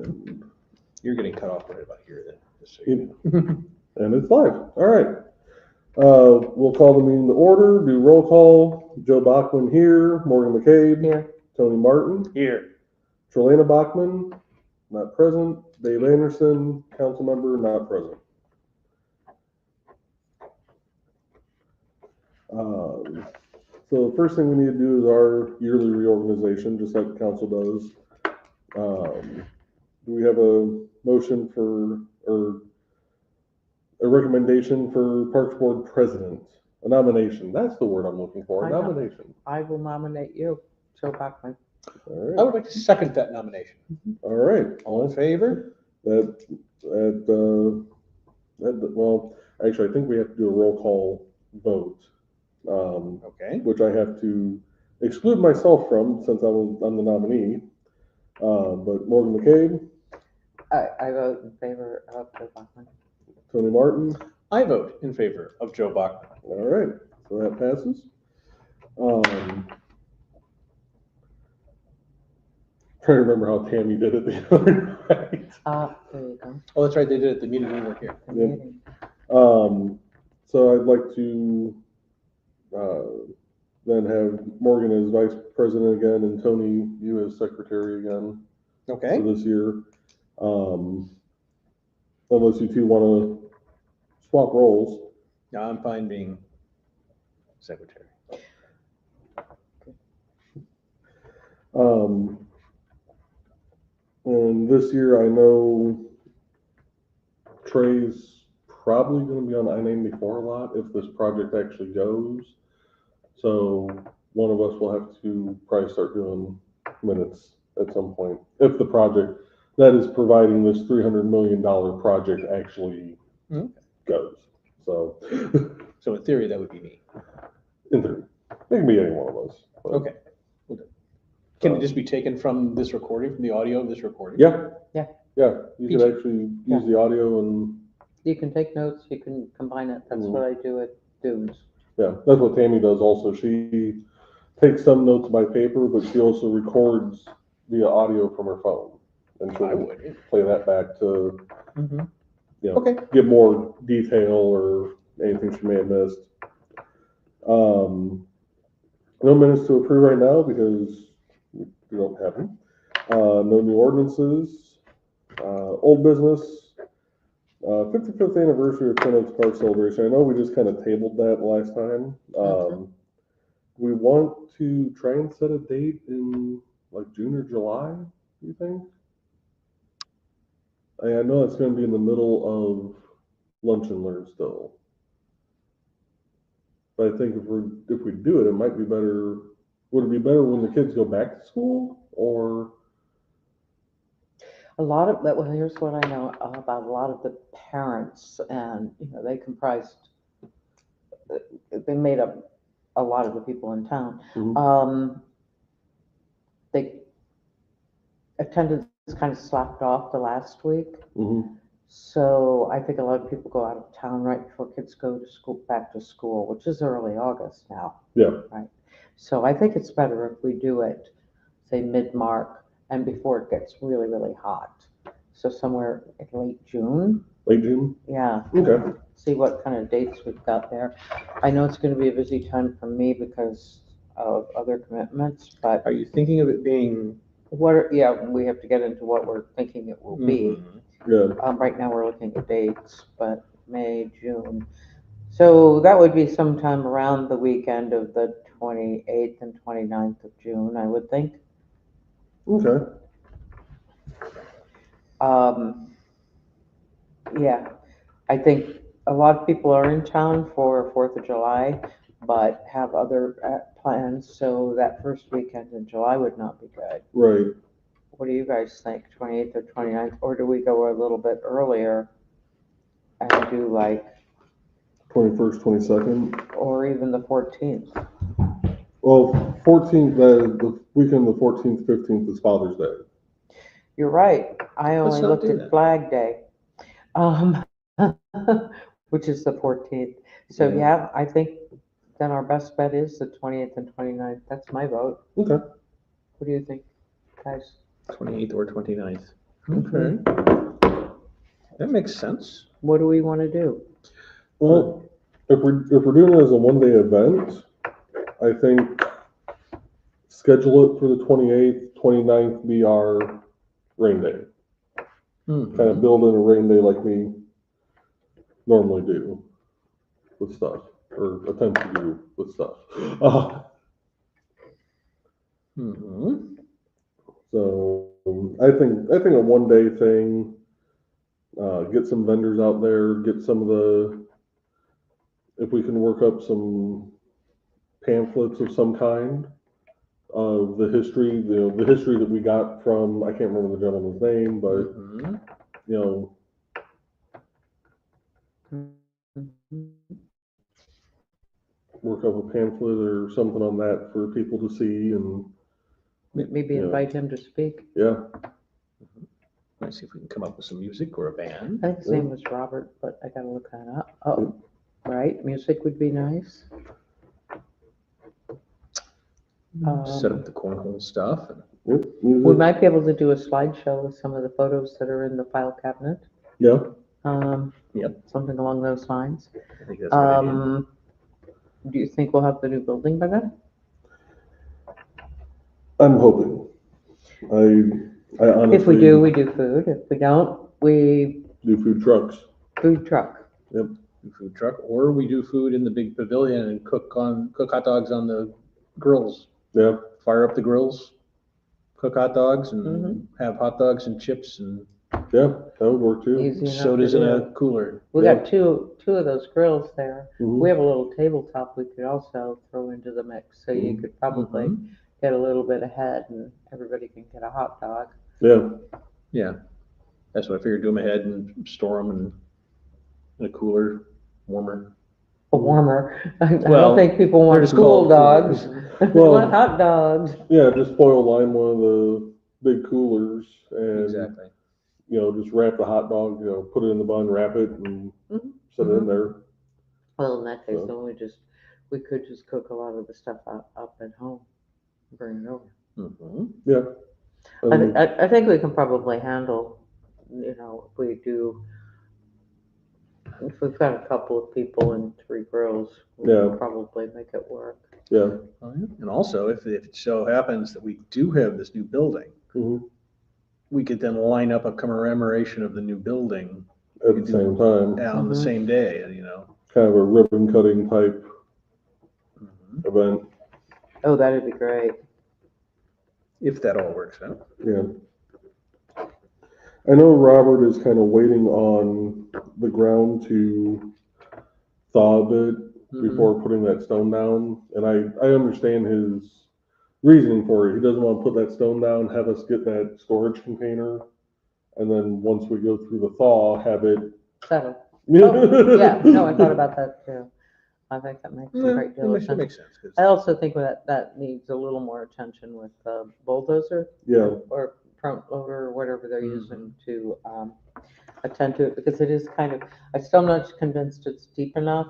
And You're getting cut off right about here then. Just so you it, know. and it's live. All right. We'll call the meeting to order. Do roll call. Joe Bachman here. Morgan McCabe. Here. Tony Martin. Here. Trelana Bachman, not present. Dave Anderson, council member, not present. So the first thing we need to do is our yearly reorganization, just like the council does. Do we have a motion for, or a recommendation for Parks Board President? A nomination, that's the word I'm looking for, a I know. nomination. I will nominate you, Joe Bachman. All I right, would like to second that nomination. all right. All in favor? Well, actually, I think we have to do a roll call vote. Okay. Which I have to exclude myself from since I'm the nominee. But Morgan McCabe, I vote in favor of Joe Bachman. Tony Martin. I vote in favor of Joe Bachman. All right, so that passes. Trying to remember how Tammy did it the other night. There you go. Oh, that's right. They did it at the meeting we weren't here. The Yep. meeting. So I'd like to then have Morgan as vice president again and Tony, you as secretary again Okay. for this year. Unless you two want to swap roles. No, I'm fine being secretary. And this year I know Trey's probably going to be on I-94 a lot if this project actually goes. So one of us will have to probably start doing minutes at some point if the project that is providing this $300 million project actually goes. So, So in theory, that would be me. in theory, it can be any one of us. But, Okay. Can it just be taken from this recording, from the audio of this recording? Yeah. Yeah. Yeah. You can PG. actually use the audio and You can take notes, you can combine it. That's what I do at Dunes. yeah, that's what Tammy does also. She takes some notes by paper, but she also records via audio from her phone. And I she'll would. play that back to, Mm-hmm. you know, Okay. get more detail or anything she may have missed. No minutes to approve right now because we don't have them. No new ordinances. Old business. 55th anniversary of Twin Oaks Park celebration. I know we just kind of tabled that last time. We want to try and set a date in like June or July, do you think? I know it's going to be in the middle of lunch and learn still. But I think if we do it, it might be better. Would it be better when the kids go back to school or? A lot of that, well, here's what I know about a lot of the parents, and, they comprised, they made up a lot of the people in town. Mhm. They attendance kind of slacked off the last week. Mm-hmm. So I think a lot of people go out of town right before kids go to school, back to school, which is early August now. Yeah. Right. So I think it's better if we do it, say, mid-March and before it gets really, really hot. So somewhere in late June. Late June? Yeah. Okay. See what kind of dates we've got there. I know it's going to be a busy time for me because of other commitments, but Are you thinking of it being? we have to get into what we're thinking it will be. Yeah. Right now we're looking at dates, but May, June. So that would be sometime around the weekend of the 28th and 29th of June, I would think. Okay. Yeah, I think a lot of people are in town for 4th of July, but have other plans, so that first weekend in July would not be good. Right. What do you guys think, 28th or 29th, or do we go a little bit earlier and do like, 21st, 22nd. or even the 14th? Well, 14th, the weekend, the 14th, 15th is Father's Day. You're right, I only not looked do at that. Flag Day, which is the 14th. So Yeah. yeah, I think then our best bet is the 20th and 29th. That's my vote. Okay. What do you think, guys? 28th or 29th. Okay. That makes sense. What do we want to do? Well, if we're doing it as a one-day event, I think schedule it for the 28th, 29th be our rain day. Kind of build in a rain day like we normally do with stuff, or attempt to do with stuff. Mm-hmm. So I think a one-day thing. Get some vendors out there. Get some of the, if we can work up some pamphlets of some kind of the history, the history that we got from, I can't remember the gentleman's name, but you know, work up a pamphlet or something on that for people to see, and Maybe Yeah. invite him to speak. yeah, Let's see if we can come up with some music or a band. I think his name was Robert, but I gotta look that up. Oh, right, music would be nice. Set up the cornhole stuff. And yep, We music, might be able to do a slideshow with some of the photos that are in the file cabinet. yeah. Something along those lines. I think that's a good idea. Do you think we'll have the new building by then? I'm hoping. I honestly If we do, we do food. If we don't, we do food trucks. food truck. Do food truck, or we do food in the big pavilion and cook hot dogs on the grills. Yeah, Fire up the grills, cook hot dogs, and Mhm. have hot dogs and chips and yeah, that would work too. Easy enough sodas to in do. a cooler. We Yeah. got two of those grills there. Mhm. We have a little tabletop we could also throw into the mix, so you Mhm. could probably get a little bit ahead and everybody can get a hot dog. Yeah, Yeah, that's what I figured. Do them ahead and store them in a cooler, warmer. A warmer. I Well, don't think people they're want just cool called dogs. They Well- want hot dogs. yeah, just foil line one of the big coolers and, Exactly. just wrap the hot dog, put it in the bun, wrap it and Mhm. set it in there. Well, in that case, So- then we could just cook a lot of the stuff up at home, and bring it over. Yeah. And I think we can probably handle, if we've got a couple of people and 3 grills, we Yeah. can probably make it work. yeah. And also, if it so happens that we do have this new building, Mhm. we could then line up a commemoration of the new building At the same time, on the Mhm. same day, kind of a ribbon cutting type event. Oh, that'd be great. If that all works out. Yeah. I know Robert is kind of waiting on the ground to thaw a bit before putting that stone down. And I understand his reasoning for it. He doesn't want to put that stone down, have us get that storage container. And then once we go through the thaw, have it. Settle. Oh, yeah, no, I thought about that too. I think that makes a great deal of It sense. makes sense. 'Cause I also think that needs a little more attention with the bulldozer. Yeah. Or front loader, or whatever they're Mhm. using to attend to it, because it is I'm still not convinced it's deep enough,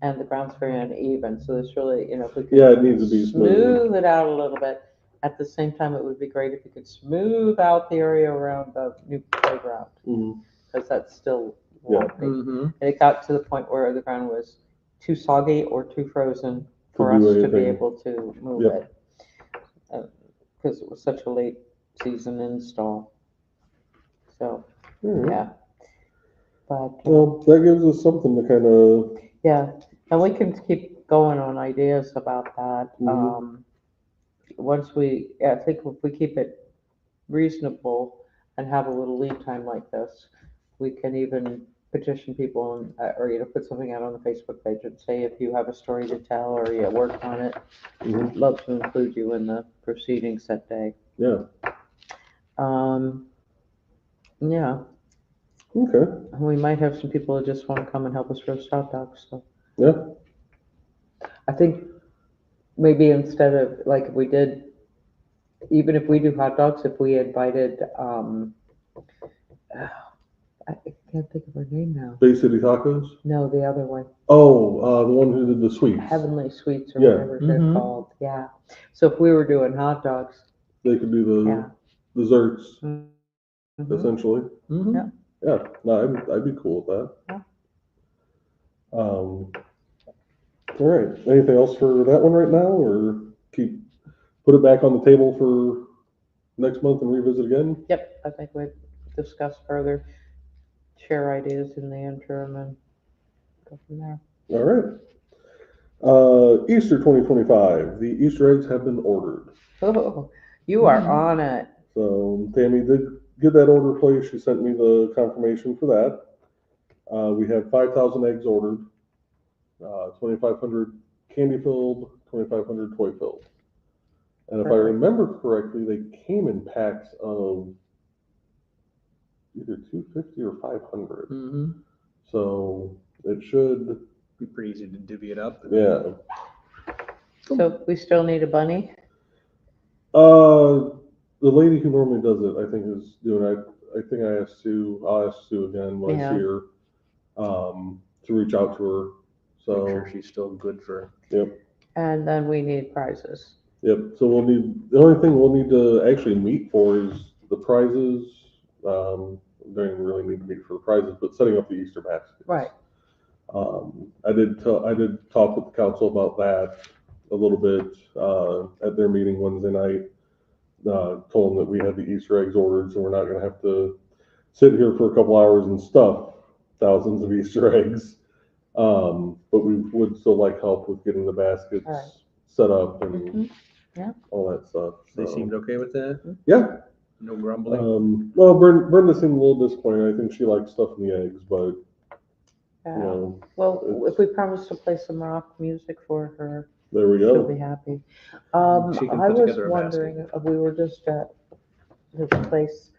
and the ground's very uneven, so there's really, if we could Yeah, it needs to be smooth. smooth it out a little bit. At the same time, it would be great if you could smooth out the area around the new playground, Mhm. because that's still Yeah. lumpy. Mhm. And it got to the point where the ground was too soggy or too frozen for To do us to be anything. able to move Yep. it. Because it was such a late season install. So, All right. yeah. But, Well, that gives us something to kind of. yeah, and we can keep going on ideas about that. Mhm. I think if we keep it reasonable and have a little lead time like this, we can even petition people or, put something out on the Facebook page and say, if you have a story to tell or you worked on it, Mhm. we'd love to include you in the proceedings that day. Yeah. Yeah, Okay. we might have some people that just want to come and help us roast hot dogs, so. Yeah. I think maybe instead of, like, even if we do hot dogs, if we invited, I can't think of her name now. Bay City Tacos. No, the other one, Oh, the one who did the sweets. Heavenly Sweets or Yeah. whatever they're Mhm. called, yeah. So if we were doing hot dogs, They could do the yeah. desserts. Mhm. essentially. Mhm. Yeah. Yeah, no, I'd be cool with that. Yeah. All right, anything else for that one right now, or put it back on the table for next month and revisit again? Yep, I think we discuss further, share ideas in the interim and go from there. All right. Easter 2025, the Easter eggs have been ordered. Oh, you are on it. So Tammy did get that order placed. She sent me the confirmation for that. We have 5,000 eggs ordered, 2,500 candy filled, 2,500 toy filled. And if I Perfect. remember correctly, they came in packs of either 250 or 500. Mhm. So it should, Be pretty easy to divvy it up. yeah. So we still need a bunny? The lady who normally does it, I think is doing it. I think I asked Sue, I'll ask Sue again when I Yeah. see her, to reach out to her. Make So, sure she's still good for. yep, And then we need prizes. yep. So the only thing we'll need to actually meet for is the prizes. We don't even really need to meet for the prizes, but setting up the Easter baskets. Right. I did talk with the council about that a little bit, at their meeting Wednesday night. Told them that we had the Easter eggs ordered, so we're not gonna have to sit here for a couple hours and stuff thousands of Easter eggs. But we would still like help with getting the baskets Right. set up and Mhm. Yeah. all that stuff. They So, seemed okay with that. yeah. No grumbling. Well, Brenda seemed a little disappointed. I think she likes stuff in the eggs, but you Yeah. know, Well, it's- if we promise to play some rock music for her, there we she'll be go. happy. She can I put was together a basket. wondering, we were just at this place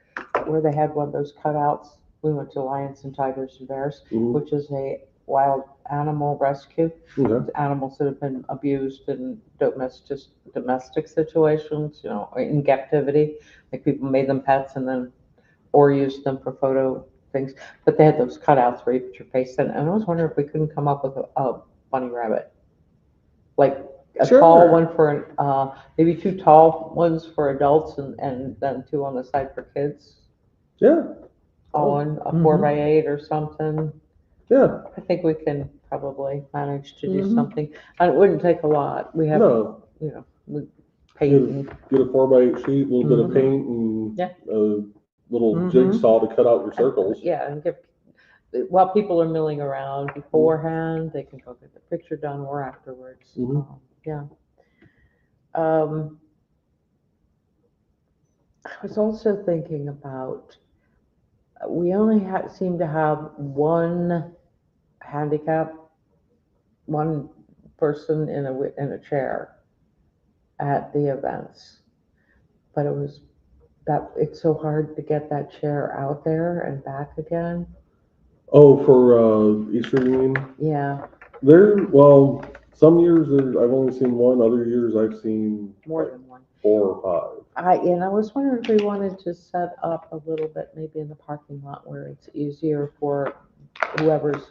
where they had one of those cutouts. We went to Lions and Tigers and Bears, Mhm. which is a wild animal rescue. Okay. Animals that have been abused in domestic situations, you know, or in captivity. Like people made them pets and then, or used them for photo things. But they had those cutouts where you put your face in. And I was wondering if we couldn't come up with a bunny rabbit. Like a tall Sure. one for, maybe two tall ones for adults and then two on the side for kids. Yeah. All Oh. in a Mhm. 4x8 or something. Yeah. I think we can probably manage to do Mhm. something. And it wouldn't take a lot. We have, No. you know, we paint and, Get a 4x8 sheet, a little bit of Mhm. paint, and Yeah. a little Mhm. jigsaw to cut out your circles. yeah, and give, while people are milling around beforehand, they can go get the picture done or afterwards. Mhm. Yeah. Um, I was also thinking about, we only seem to have one handicap, one person in a chair at the events. But it's so hard to get that chair out there and back again. Oh, for Easter, you mean? Yeah, Well, some years I've only seen one. Other years I've seen more like than one. 4 or 5. I was wondering if we wanted to set up a little bit, maybe in the parking lot where it's easier for whoever's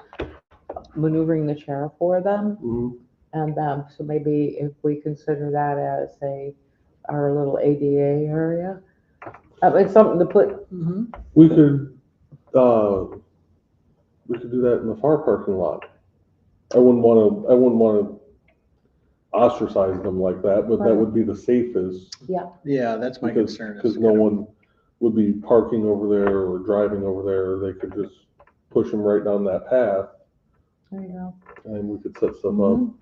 maneuvering the chair for them. Mhm. And so maybe if we consider that as our little ADA area, it's something to put. Mhm. We could do that in the far parking lot. I wouldn't want to ostracize them like that, but that Right. would be the safest. Yeah, that's my concern. Because no one would be parking over there or driving over there. They could just push them right down that path, There you go. and we could set stuff Mhm. up.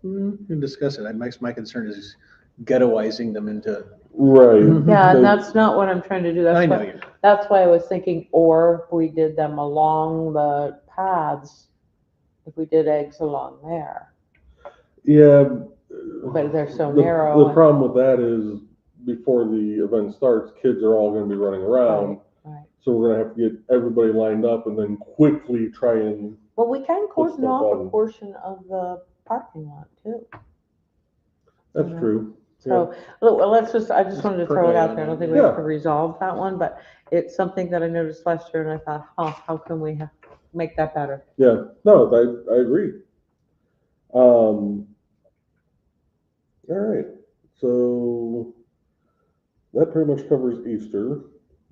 We can discuss it. My concern is ghettoizing them into. Right. Yeah, and But- that's not what I'm trying to do. I know you. That's why I was thinking, or if we did them along the paths, if we did eggs along there. Yeah. But they're so The narrow. problem with that is before the event starts, kids are all going to be running around. Right. So we're going to have to get everybody lined up and then quickly try and. Well, we can cordon stuff off on. a portion of the parking lot too. That's Mhm. true. So, well, I just wanted to throw it out there. I don't think we have to Yeah. resolve that one, but it's something that I noticed last year and I thought, how can we make that better? Yeah. No, I agree. All right. So that pretty much covers Easter.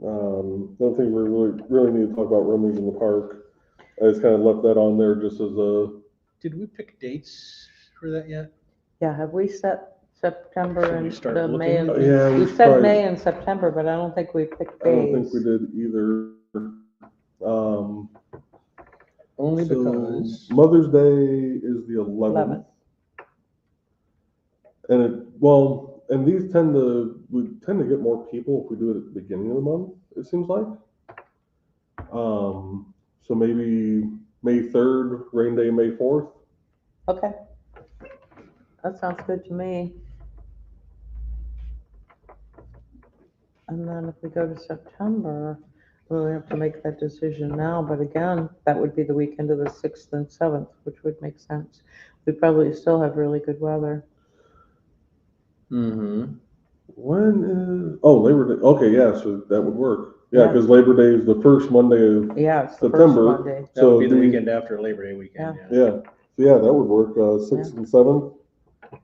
Don't think we really need to talk about Rummies in the Park. I just kind of left that on there just as a, Did we pick dates for that yet? Yeah, have we set September Should we and start the May and? looking? Yeah, we We should said probably- May and September, but I don't think we picked I don't think we days. did either. Um, Only so because, Mother's Day is the 11th. 11th. And and these we tend to get more people if we do it at the beginning of the month, it seems like. So maybe May 3rd, rain day, May 4th. Okay. That sounds good to me. And then if we go to September, we'll have to make that decision now, but again, that would be the weekend of the 6th and 7th, which would make sense. We probably still have really good weather. mm-hmm, Labor Day. Okay, yeah, so that would work. Yeah, Yeah. because Labor Day is the first Monday of, Yeah, it's the first September. Monday. that would be the it'd weekend after Labor Day weekend, yeah. Yeah, so yeah, that would work, 6th and 7th.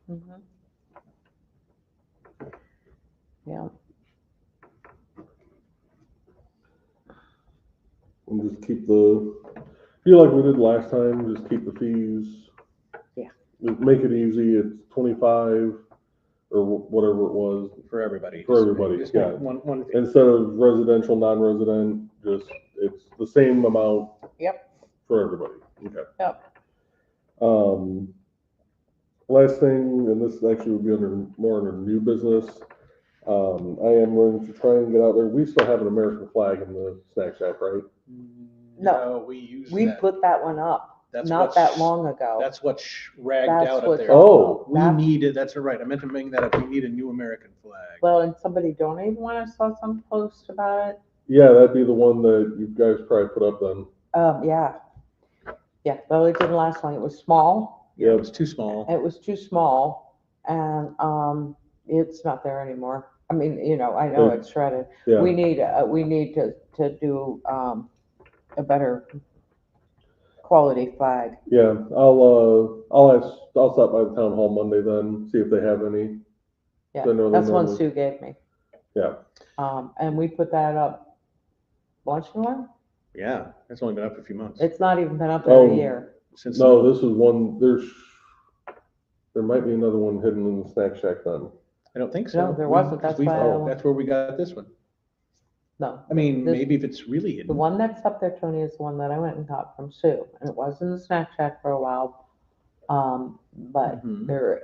Mhm. Yeah, And just feel like we did last time, just keep the fees. Yeah. Just make it easy, it's 25 or whatever it was, For everybody. For everybody, Just yeah. One fee. instead of residential, non-resident, it's the same amount. Yep. For everybody, okay. Yep. Last thing, and this actually would be more under new business, I am going to try and get out there, we still have an American flag in the snack shack, right? No, we use we that. put that one up That's not what's- that long ago. That's what's ragged That's out up what's there. Oh, We That's- need it, that's right, I meant to bring that up, we need a new American flag. Well, and somebody donated one, I saw some post about it. Yeah, that'd be the one that you guys probably put up then. Yeah. Yeah, though it didn't last long. It was small. Yeah, it was too small. It was too small and, it's not there anymore. I mean, I know Yeah. it's shredded. Yeah, We need to do, a better quality flag. yeah, I'll stop by the town hall Monday then, see if they have any. Yeah, I know they that's one normally- Sue gave me. Yeah, And we put that up, launch one? Yeah, it's only been up a few months. It's not even been up in Oh. a year. Since no, this is one, there might be another one hidden in the snack shack then. I don't think so. No, there wasn't. That's We- why I- That's where we got this one. No. I mean, This- maybe if it's really The hidden. one that's up there, Tony, is the one that I went and got from Sue, and it was in the snack shack for a while. But Mhm.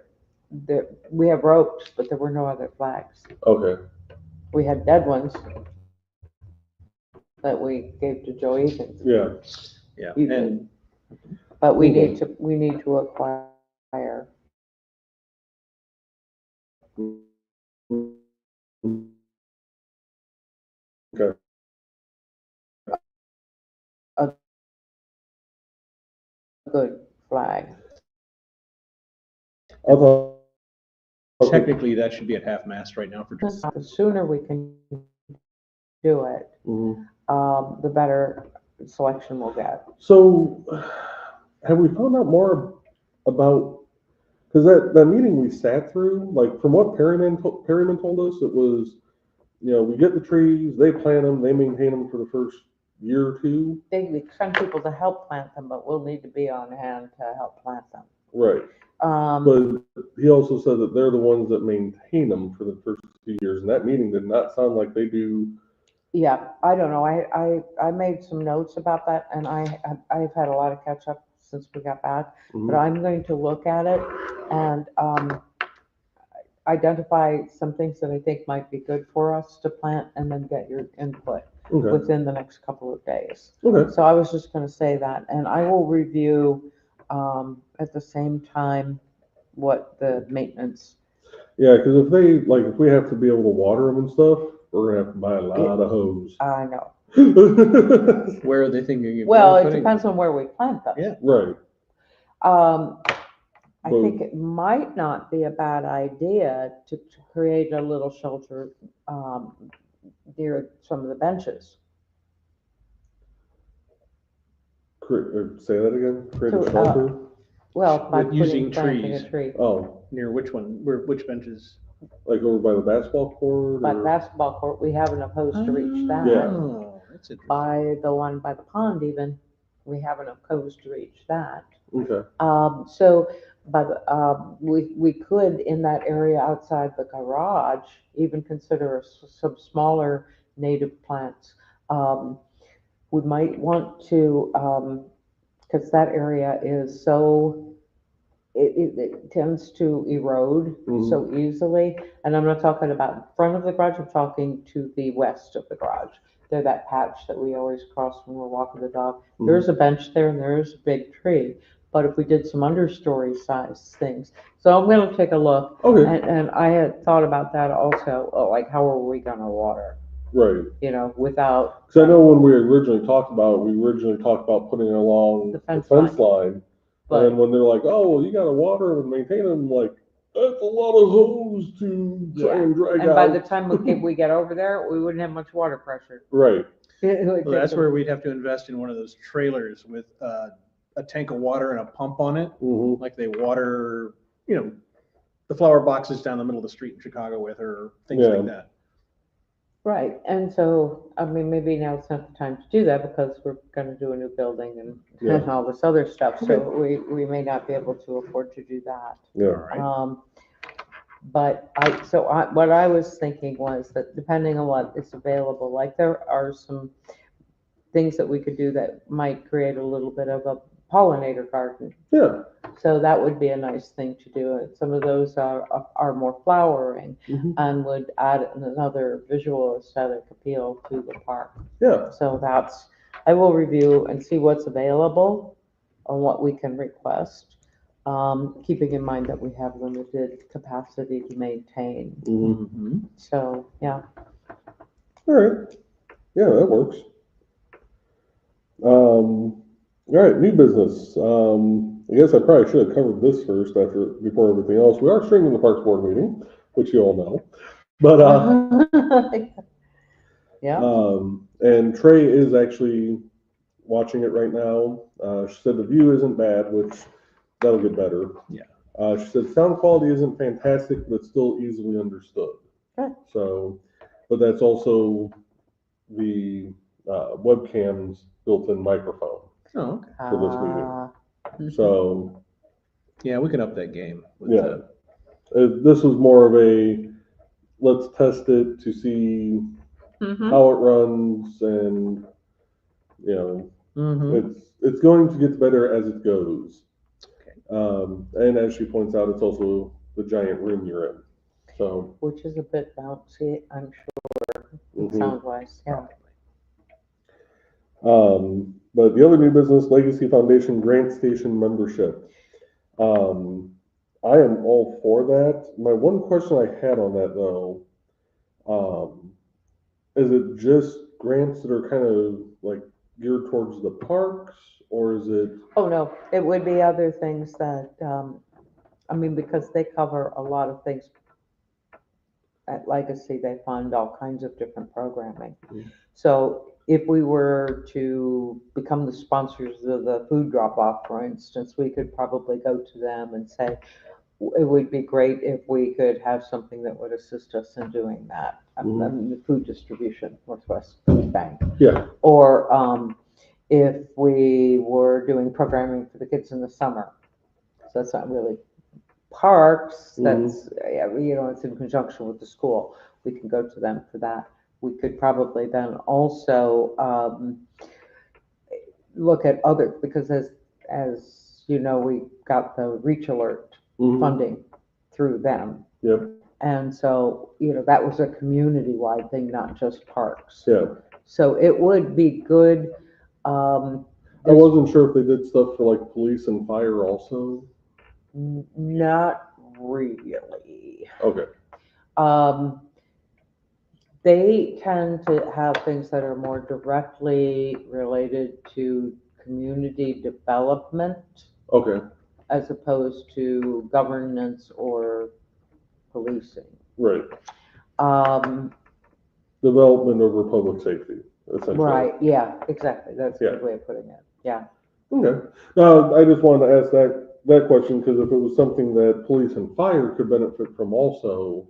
we have ropes, but there were no other flags. Okay, We had dead ones that we gave to Joe Eakins, yeah, Yeah, You and but we Okay. need to acquire okay. a good flag. I thought, okay, technically, that should be at half mast right now for. The sooner we can do it, mhm. the better selection we'll get. So, have we found out more about, because that meeting we sat through, like, from what Perryman told us, it was, we get the trees, they plant them, they maintain them for the first year or two. We send people to help plant them, but we'll need to be on hand to help plant them. Right. But he also said that they're the ones that maintain them for the first few years, and that meeting did not sound like they do. Yeah, I don't know. I made some notes about that, and I've had a lot of catch up since we got back. But I'm going to look at it and identify some things that I think might be good for us to plant, and then get your input Okay, within the next couple of days. okay, So I was just going to say that, and I will review at the same time what the maintenance. yeah, because if we have to be able to water them and stuff, we're gonna have to buy a lot of hose. I know. Where are they thinking? of Well, it putting- depends on where we plant them. Yeah. Right, I think it might not be a bad idea to create a little shelter near some of the benches. say that again, create a So, shelter? Well, by With using planting a trees. tree. Oh, Near which one, which benches? Like over by the basketball court? By the or- basketball court, we have enough hose to reach that. Yeah. Oh, that's interesting. By the one by the pond even, we have enough hose to reach that. Okay, So, but, we could, in that area outside the garage, even consider some smaller native plants. We might want to, because that area is so, it tends to erode so easily. And I'm not talking about in front of the garage, I'm talking to the west of the garage. There's that patch that we always cross when we're walking the dog. There's a bench there and there's a big tree. But if we did some understory size things, so I'm gonna take a look. okay, And I had thought about that also, like how are we gonna water, right. without, Because I know when we originally talked about putting it along The the fence fence line. And then but, when they're like, oh, well, you gotta water them and maintain them, like, that's a lot of hose to try Yeah. and drag and by the out. time we get over there, we wouldn't have much water pressure. Right, It would Well, that's take a- where we'd have to invest in one of those trailers with a tank of water and a pump on it, like they water, the flower boxes down the middle of the street in Chicago with, or things Yeah. like that. Right, and so, I mean, maybe now it's not the time to do that because we're gonna do a new building and Yeah. all this other stuff, so we may not be able to afford to do that. yeah, Right. But what I was thinking was that depending on what is available, like there are some things that we could do that might create a little bit of a pollinator garden. yeah. So that would be a nice thing to do. And some of those are more flowering Mhm. and would add another visual aesthetic appeal to the park. Yeah, So I will review and see what's available and what we can request, keeping in mind that we have limited capacity to maintain. mm-hmm. So, yeah. All right, yeah, that works. All right, new business. I guess I probably should have covered this first before everything else. We are streaming the Parks Board meeting, which you all know. But, Yeah, and Trey is actually watching it right now. She said the view isn't bad, which that'll get better. Yeah. She said sound quality isn't fantastic, but still easily understood. Good. So, but that's also the webcam's built-in microphone Oh, okay. for this meeting. Mhm. So, Yeah, we can up that game. With Yeah. This was more of a let's test it to see how it runs, and it's going to get better as it goes. And as she points out, it's also the giant room you're in. So, Which is a bit bouncy, I'm sure, mhm. sound-wise, yeah. But the other new business, Legacy Foundation Grant Station membership. I am all for that. My one question I had on that though, is it just grants that are kind of like geared towards the parks, or is it? Oh, no, it would be other things that, I mean, because they cover a lot of things. At Legacy, they fund all kinds of different programming. Mhm. So if we were to become the sponsors of the food drop-off, for instance, we could probably go to them and say, it would be great if we could have something that would assist us in doing that. The food distribution, Northwest Food Bank. Yeah. Or if we were doing programming for the kids in the summer. So that's not really parks, that's, it's in conjunction with the school. We can go to them for that. We could probably then also look at other, because as you know, we got the Reach Alert funding through them. Yep. And so, that was a community-wide thing, not just parks. Yeah. So it would be good. I wasn't sure if they did stuff for like police and fire also. Not really. Okay. They tend to have things that are more directly related to community development Okay. as opposed to governance or policing. Right. Um, Development over public safety, essentially. right, yeah, exactly. That's a Yeah. good way of putting it. Yeah. Okay. No, I just wanted to ask that question because if it was something that police and fire could benefit from also,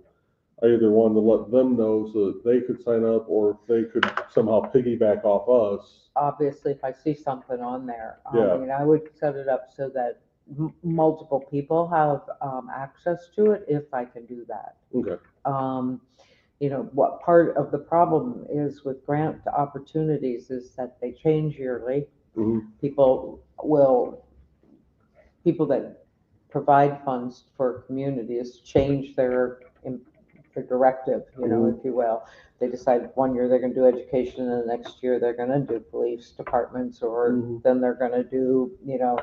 I either wanted to let them know so that they could sign up, or if they could somehow piggyback off us. Obviously, if I see something on there, Yeah. I mean, I would set it up so that multiple people have, access to it, if I can do that. Okay. You know, what part of the problem is with grant opportunities is that they change yearly. Mhm. People that provide funds for communities change their directive, you know, if you will. They decide one year they're gonna do education, and the next year they're gonna do police departments, or then they're gonna do, you know,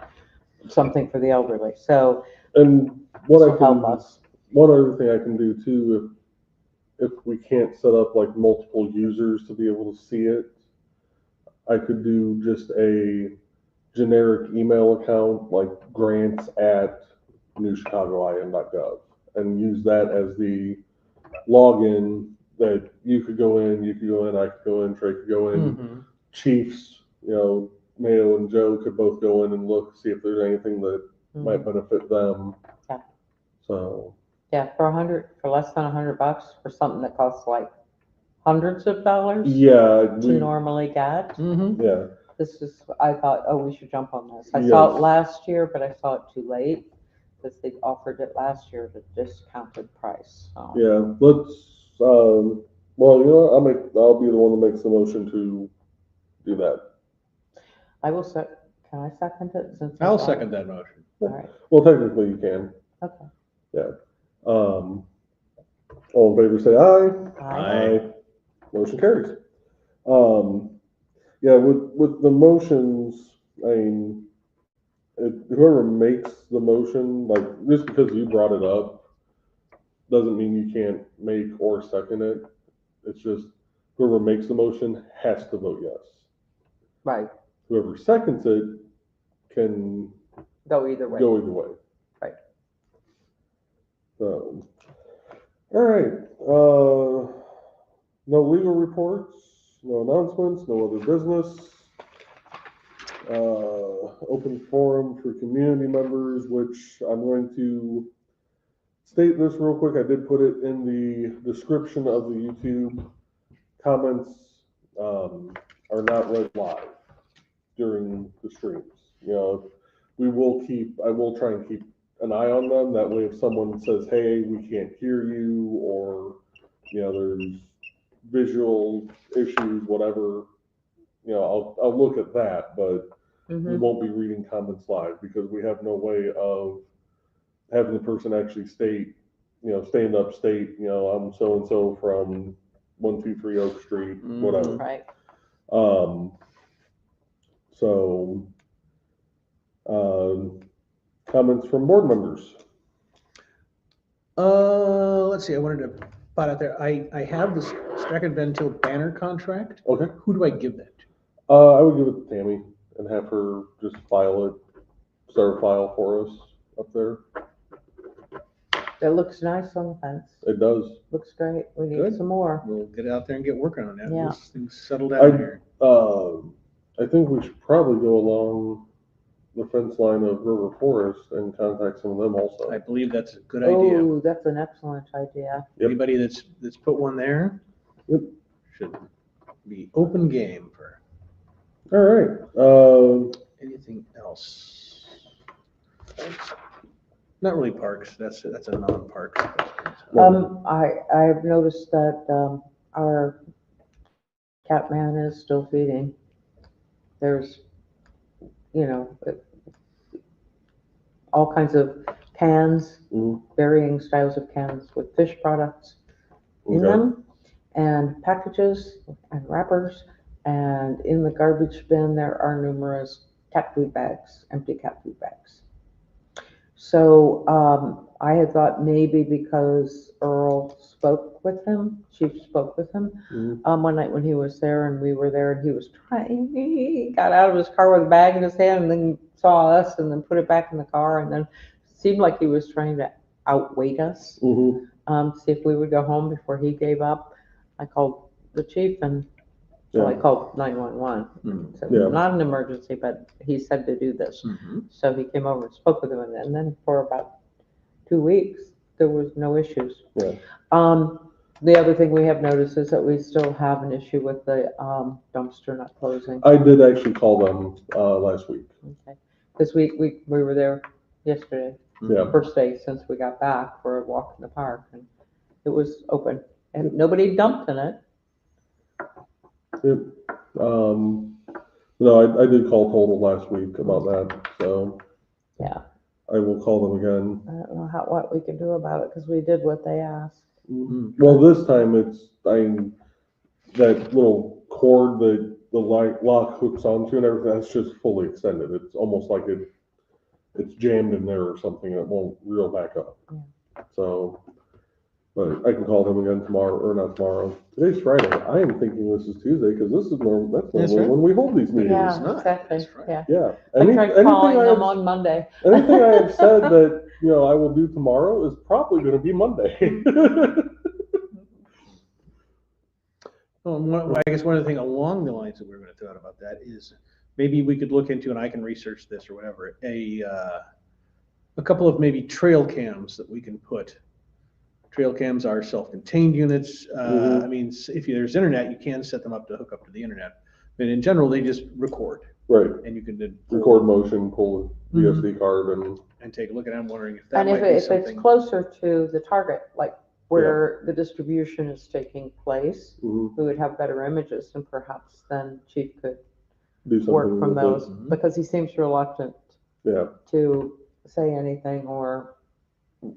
something for the elderly. So And this what I will help can, us. one other thing I can do too, if we can't set up like multiple users to be able to see it, I could do just a generic email account, like grants@newchicagoim.gov, and use that as the login that you could go in, I could go in, Trey could go in, Mhm. chiefs, you know, Mayo and Joe could both go in and look, see if there's anything that might benefit them. Yeah. So, Yeah, for less than $100 for something that costs like hundreds of dollars yeah, to normally get. Mhm. yeah, I thought, oh, we should jump on this. I saw it Yes. last year, but I saw it too late, because they offered it last year at a discounted price, so. yeah, let's, well, you know, I'll be the one that makes the motion to do that. I will can I second it since? I I'll brought second it? that motion. All right, Well, technically you can, okay. um, all in favor say aye. Aye. Motion carries. Yeah, with the motions, I mean, whoever makes the motion, like, just because you brought it up, doesn't mean you can't make or second it. It's just whoever makes the motion has to vote yes. Right, Whoever seconds it can go either way. go either way. Right. So, all right, no legal reports, no announcements, no other business. Open forum for community members, which I'm going to state this real quick. I did put it in the description of the YouTube. Comments are not read live during the streams. You know, I will try and keep an eye on them. That way, if someone says, hey, we can't hear you, or, you know, there's visual issues, whatever, you know, I'll look at that, but we won't be reading comments live because we have no way of having the person actually state, you know, stand up, state, you know, I'm so-and-so from 123 Oak Street, whatever. Right. So, comments from board members. Let's see, I wanted to put out there, I have this Stratton Ventil banner contract. Okay. Who do I give that to? I would give it to Tammy and have her just file it, start a file for us up there. It looks nice on the fence. It does. Looks great. We need Good. some more. We'll get out there and get working on that. Yeah. Once things settle down here. I think we should probably go along the fence line of River Forest and contact some of them also. I believe that's a good idea. Oh, that's an excellent idea. Yep. Anybody that's put one there. Yep. Should be open game for All right. anything else. Not really parks. That's a non-park. I've noticed that, our cat man is still feeding. There's, you know, all kinds of cans, varying styles of cans with fish products in them, and packages and wrappers, and in the garbage bin there are numerous cat food bags, empty cat food bags. So I had thought maybe because Earl spoke with him, Chief spoke with him one night when he was there and we were there, and he got out of his car with a bag in his hand and then saw us and then put it back in the car, and then seemed like he was trying to outweight us, see if we would go home before he gave up. I called the chief, and so I called 911. So not an emergency, but he said to do this. So he came over and spoke with him, and then for about 2 weeks there was no issues. The other thing we have noticed is that we still have an issue with the dumpster not closing. I did actually call them, last week. Okay, because we were there yesterday, Yeah. first day since we got back for a walk in the park, and it was open, and nobody dumped in it. Yep. No, I did call Total last week about that, so. Yeah. I will call them again. I don't know what we can do about it, because we did what they asked. Well, this time that little cord that the lock hooks onto and everything, that's just fully extended. It's almost like it's jammed in there or something and it won't reel back up. Yeah. So, but I can call them again tomorrow, or not tomorrow. Today's Friday. I am thinking this is Tuesday because that's That's normally right. when we hold these meetings. Yeah, not. exactly, That's right. yeah. Yeah. I tried calling them have, on Monday. anything I have said that, I will do tomorrow is probably going to be Monday. Well, I guess one of the things along the lines that we were gonna throw out about that is maybe we could look into, and I can research this or whatever, a couple of maybe trail cams that we can put. Trail cams are self-contained units. Mhm. I mean, if there's internet, you can set them up to hook up to the internet. But in general, they just record, Right. and you can then Record motion, pull a VSD card, and take a look at it. I'm wondering if that And might be if it's something. closer to the target, like where the distribution is taking place, mhm, we would have better images, and perhaps then Chief could do something work from with it. those, Mhm. because he seems reluctant Yeah. to say anything or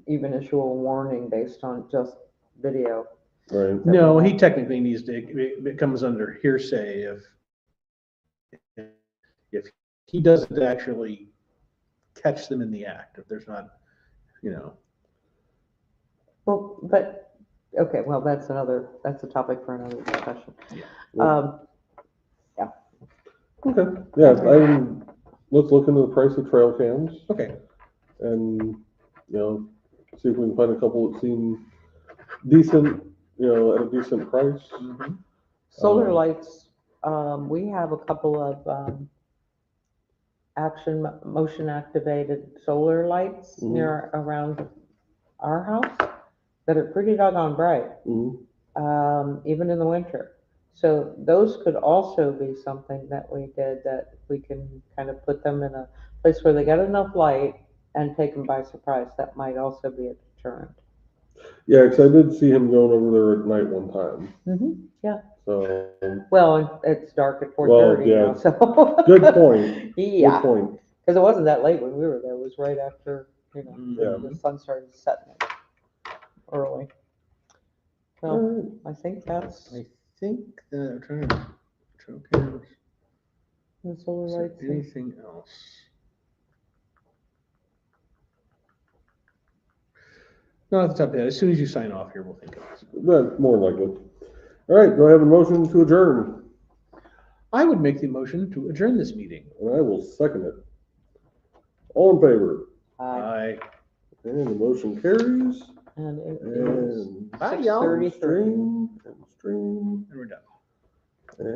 even issue a warning based on just video. Right. No, he technically needs to, it comes under hearsay if he doesn't actually catch them in the act, if there's not, Well, but, okay, well, that's a topic for another discussion. Yeah. Okay. Yeah. Let's look into the price of trail cams Okay. and see if we can find a couple that seem decent, at a decent price. Mhm. Solar lights, we have a couple of motion activated solar lights near around our house that are pretty doggone bright, even in the winter. So those could also be something that we did, that we can kind of put them in a place where they get enough light and take them by surprise. That might also be a deterrent. Yeah, because I did see him going over there at night one time. Yeah. So. Well, it's dark at 4:30 Well, yeah. now, so. Good point. Yeah. Good point. Because it wasn't that late when we were there. It was right after, Yeah. the sun started setting early. So I think that's I think that I'm trying to trail cams. the solar Is there lights. anything else? No, off the top of the head. As soon as you sign off here, we'll think of it. That's more likely. All right, do I have a motion to adjourn? I would make the motion to adjourn this meeting. And I will second it. All in favor? Aye. And the motion carries. And it is And Bye, y'all. 6:33. stream and stream. And we're done. And